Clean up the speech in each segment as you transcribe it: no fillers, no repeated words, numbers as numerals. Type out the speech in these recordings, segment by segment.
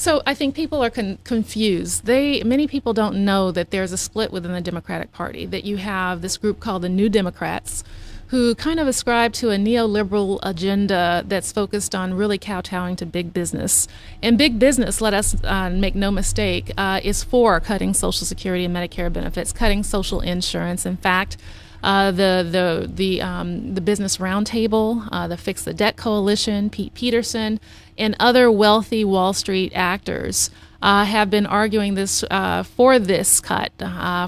So I think people are confused. Many people don't know that there's a split within the Democratic Party, that you have this group called the New Democrats, who kind of ascribe to a neoliberal agenda that's focused on really kowtowing to big business. And big business, let us make no mistake, is for cutting Social Security and Medicare benefits, cutting social insurance. In fact, the Business Roundtable, the Fix the Debt Coalition, Pete Peterson, and other wealthy Wall Street actors have been arguing this for this cut,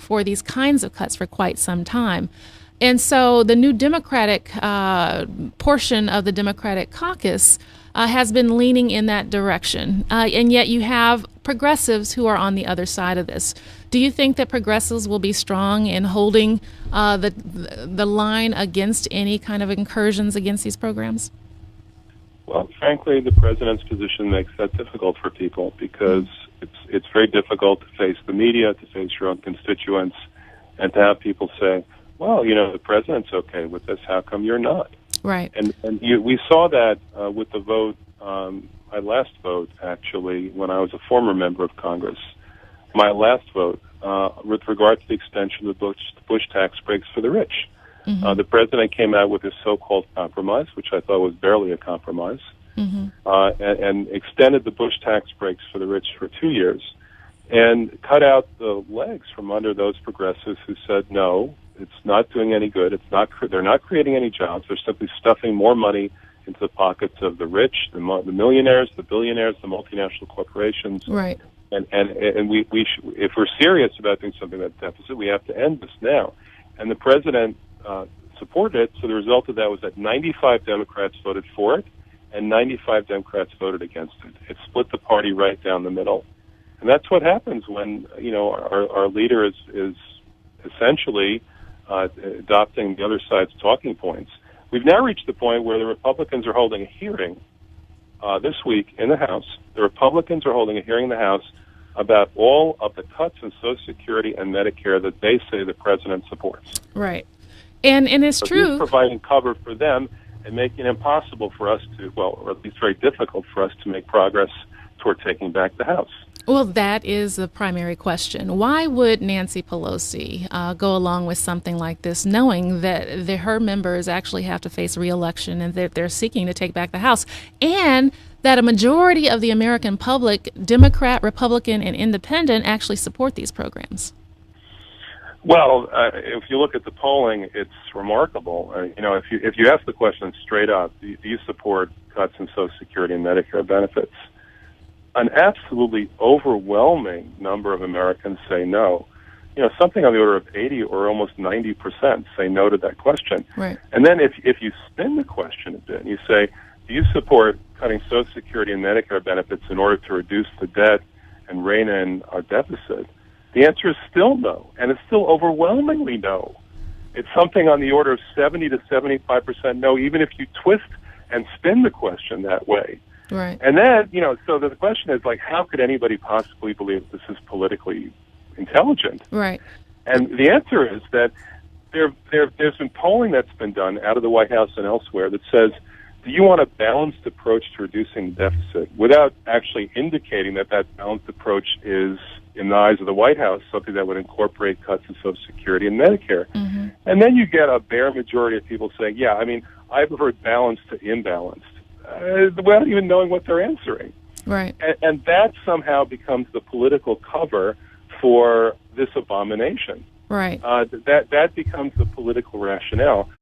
for these kinds of cuts for quite some time. And so the New Democratic portion of the Democratic caucus has been leaning in that direction. And yet you have progressives who are on the other side of this. Do you think that progressives will be strong in holding the line against any kind of incursions against these programs? Well, frankly, the president's position makes that difficult for people because it's very difficult to face the media, to face your own constituents, and to have people say, well, the president's okay with this. How come you're not? Right. And we saw that with the vote, my last vote, actually, when I was a former member of Congress. My last vote with regard to the extension of the Bush tax breaks for the rich. Mm-hmm. The president came out with his so-called compromise, which I thought was barely a compromise, mm-hmm. and extended the Bush tax breaks for the rich for 2 years and cut out the legs from under those progressives who said, no, it's not doing any good. They're not creating any jobs. They're simply stuffing more money into the pockets of the rich, the millionaires, the billionaires, the multinational corporations. Right. And if we're serious about doing something about deficit, we have to end this now. And the president supported it, so the result of that was that 95 Democrats voted for it, and 95 Democrats voted against it. It split the party right down the middle. And that's what happens when, our leader is essentially adopting the other side's talking points. We've now reached the point where the Republicans are holding a hearing this week in the House. The Republicans are holding a hearing in the House about all of the cuts in Social Security and Medicare that they say the president supports. Right. And it's true. He's providing cover for them and making it impossible for us to, or at least very difficult for us to make progress toward taking back the House. Well, that is the primary question. Why would Nancy Pelosi go along with something like this, knowing that her members actually have to face re-election and that they're seeking to take back the House, and that a majority of the American public, Democrat, Republican, and Independent, actually support these programs? Well, if you look at the polling, it's remarkable. If you ask the question straight up, do you support cuts in Social Security and Medicare benefits? An absolutely overwhelming number of Americans say no. Something on the order of 80 or almost 90% say no to that question. Right. And then if you spin the question a bit and you say, do you support cutting Social Security and Medicare benefits in order to reduce the debt and rein in our deficit? The answer is still no, and it's still overwhelmingly no. It's something on the order of 70 to 75% no, even if you twist and spin the question that way. Right. And then, so the question is, how could anybody possibly believe this is politically intelligent? Right. And the answer is that there's been polling that's been done out of the White House and elsewhere that says, do you want a balanced approach to reducing the deficit, without actually indicating that balanced approach is, in the eyes of the White House, something that would incorporate cuts in Social Security and Medicare? Mm-hmm. And then you get a bare majority of people saying, yeah, I prefer balanced to imbalanced, without even knowing what they're answering. Right. And that somehow becomes the political cover for this abomination. Right. That becomes the political rationale.